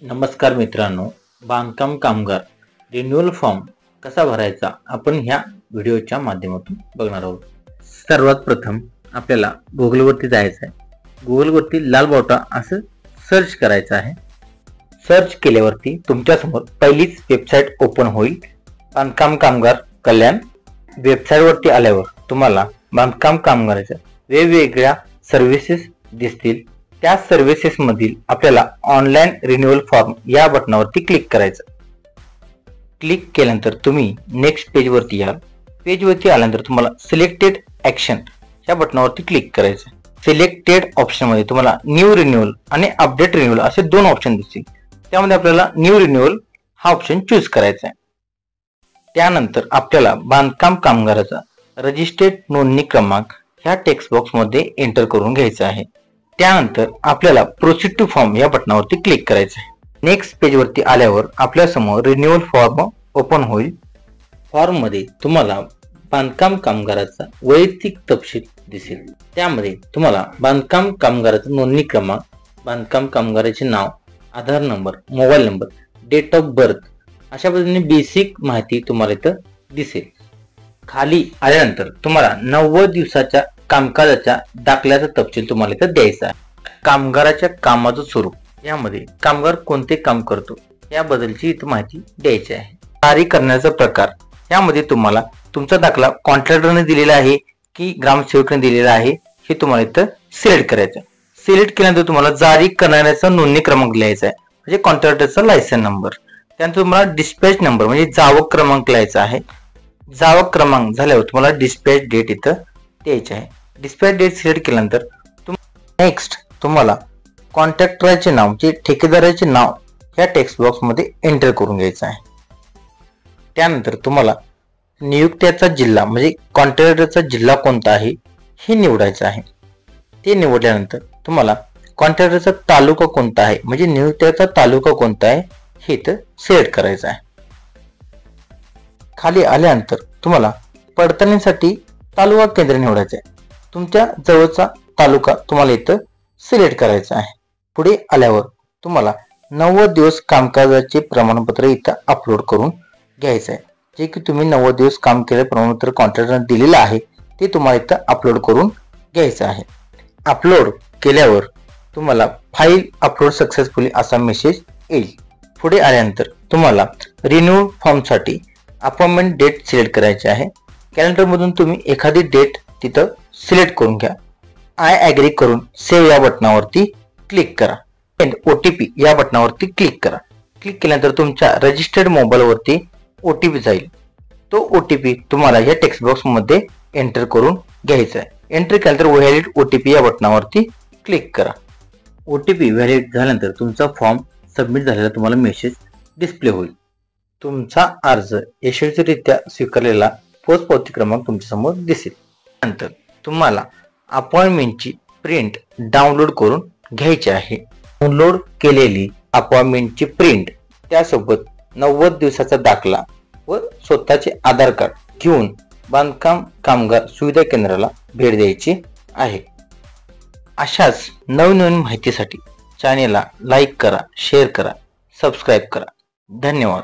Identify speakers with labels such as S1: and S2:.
S1: नमस्कार मित्रांनो, बांधकाम कामगार रिन्युअल फॉर्म कसा भरायचा आपण ह्या व्हिडिओच्या माध्यमातून बघणार आहोत। सर्वात प्रथम आपल्याला गुगलवरती जायचं आहे। गुगलवरती लालबावटा असं सर्च करायचं आहे। सर्च केल्यावरती तुमच्यासमोर पहिलीच वेबसाईट ओपन होईल, बांधकाम कामगार कल्याण। वेबसाईटवरती आल्यावर तुम्हाला बांधकाम कामगाराच्या वेगवेगळ्या सर्व्हिसेस दिसतील। त्या सर्व्हिसेस मधील आपल्याला ऑनलाइन रिन्युअल फॉर्म या बटनावरती क्लिक करायचं। क्लिक केल्यानंतर तुम्ही नेक्स्ट पेज वरती याल। पेज वरती आल्यानंतर तुम्हाला सिलेक्टेड ॲक्शन या बटनावरती क्लिक करायचं। सिलेक्टेड ऑप्शन मध्ये तुम्हाला न्यू रिन्युअल आणि अपडेट रिन्युअल असे दोन ऑप्शन दिसतील। त्यामध्ये आपल्याला न्यू रिन्युअल हा ऑप्शन चूज करायचा आहे। त्यानंतर आपल्याला बांधकाम कामगाराचा रजिस्टर्ड नोंदणी क्रमांक ह्या टेक्स्ट बॉक्स मध्ये एंटर करून घ्यायचा आहे। त्यानंतर आपल्याला प्रोसीड टू फॉर्म या बटनावरती क्लिक करायचं आहे। नेक्स्ट पेज वरती आल्यावर आपल्या समोर रिन्युअल फॉर्म ओपन होईल। फॉर्म मध्ये तुम्हाला बांधकाम कामगाराचा वैयक्तिक तपशील दिसेल। त्यामध्ये तुम्हाला बांधकाम कामगाराचा नोंदणी क्रमांक, बांधकाम कामगाराचे नाव, Aadhaar number, mobile number, date of birth अशा पद्धतीने बेसिक माहिती तुम्हाला इथं दिसेल। खाली आल्यानंतर तुम्हाला 90 दिवसाच्या कामकाजाच्या दाखल्याचा तपशील तुम्हाला इथं द्यायचा आहे। कामगाराच्या कामाचं स्वरूप, यामध्ये कामगार कोणते काम करतो याबद्दलची इथं माहिती द्यायची आहे। जारी करण्याचा प्रकार, यामध्ये तुम्हाला तुमचा दाखला कॉन्ट्रॅक्टरने दिलेला आहे की ग्रामसेवकाने दिलेला आहे हे तुम्हाला इथं सिलेक्ट करायचं आहे। सिलेक्ट केल्यानंतर तुम्हाला जारी करणाऱ्याचा नोंदणी क्रमांक लिहायचा आहे, म्हणजे कॉन्ट्रॅक्टरचा लायसन नंबर। त्यानंतर तुम्हाला डिस्पॅच नंबर म्हणजे जावक क्रमांक लिहायचा आहे। जावक क्रमांक झाल्यावर तुम्हाला डिस्पॅच डेट इथं द्यायची आहे। डिस्पॅच डेट सिलेक्ट केल्यानंतर नेक्स्ट तुम्हाला कॉन्ट्रॅक्टरचे नाव म्हणजे ठेकेदाराचे नाव या टेक्स्ट बॉक्स मध्ये एंटर करून घ्यायचं आहे। त्यानंतर तुम्हाला नियुक्त्याचा जिल्हा म्हणजे कॉन्ट्रॅक्टरचा जिल्हा कोणता आहे हे निवडायचं आहे। ते निवडल्यानंतर तुम्हाला कॉन्ट्रॅक्टरचा तालुका कोणता आहे म्हणजे नियुक्त्याचा तालुका कोणता आहे हे इथं सिलेक्ट करायचं आहे। खाली आल्यानंतर तुम्हाला पडताळणीसाठी तालुका केंद्र निवडायचे आहे। तुमच्या जवळचा तालुका तुम्हाला इथं सिलेक्ट करायचा आहे। पुढे आल्यावर तुम्हाला 90 दिवस कामकाजाचे प्रमाणपत्र इथं अपलोड करून घ्यायचं आहे। जे की तुम्ही 90 दिवस काम केले प्रमाणपत्र कॉन्ट्रॅक्टरने दिलेलं आहे ते तुम्हाला इथं अपलोड करून घ्यायचं आहे। अपलोड केल्यावर तुम्हाला फाईल अपलोड सक्सेसफुली असा मेसेज येईल। पुढे आल्यानंतर तुम्हाला रिन्यू फॉर्मसाठी अपॉइंटमेंट डेट सिलेक्ट करायची आहे। कॅलेंडर मधून तुम्ही एखादी डेट तिथं सिलेक्ट करून घ्या। आय ॲग्री करून सेव्ह या बटनावरती क्लिक करा। ओटीपी या बटनावरती क्लिक करा। क्लिक केल्यानंतर तुमच्या रजिस्टर्ड मोबाईलवरती ओटीपी जाईल। तो ओटीपी तुम्हाला या टेक्स्ट बॉक्स मध्ये एंटर करून घ्यायचा आहे। एंटर केल्यानंतर व्हॅलिड ओटीपी या बटनावरती क्लिक करा। ओटीपी व्हॅलिड झाल्यानंतर तुमचा फॉर्म सबमिट झालेला तुम्हाला मेसेज डिस्प्ले होईल। तुमचा अर्ज यशस्वीरित्या स्वीकारलेला पोचपावती क्रमांक तुमच्या समोर दिसेल। नंतर तुम्हाला अपॉइंटमेंटची प्रिंट डाउनलोड करून घ्यायची आहे। डाउनलोड केलेली अपॉइंटमेंटची प्रिंट त्यासोबत 90 दिवसाचा दाखला व स्वतःचे आधार कार्ड घेऊन बांधकाम कामगार सुविधा केंद्राला भेट द्यायची आहे। अशाच नवनवीन माहितीसाठी चॅनेलला लाईक करा, शेअर करा, सबस्क्राईब करा। धन्यवाद।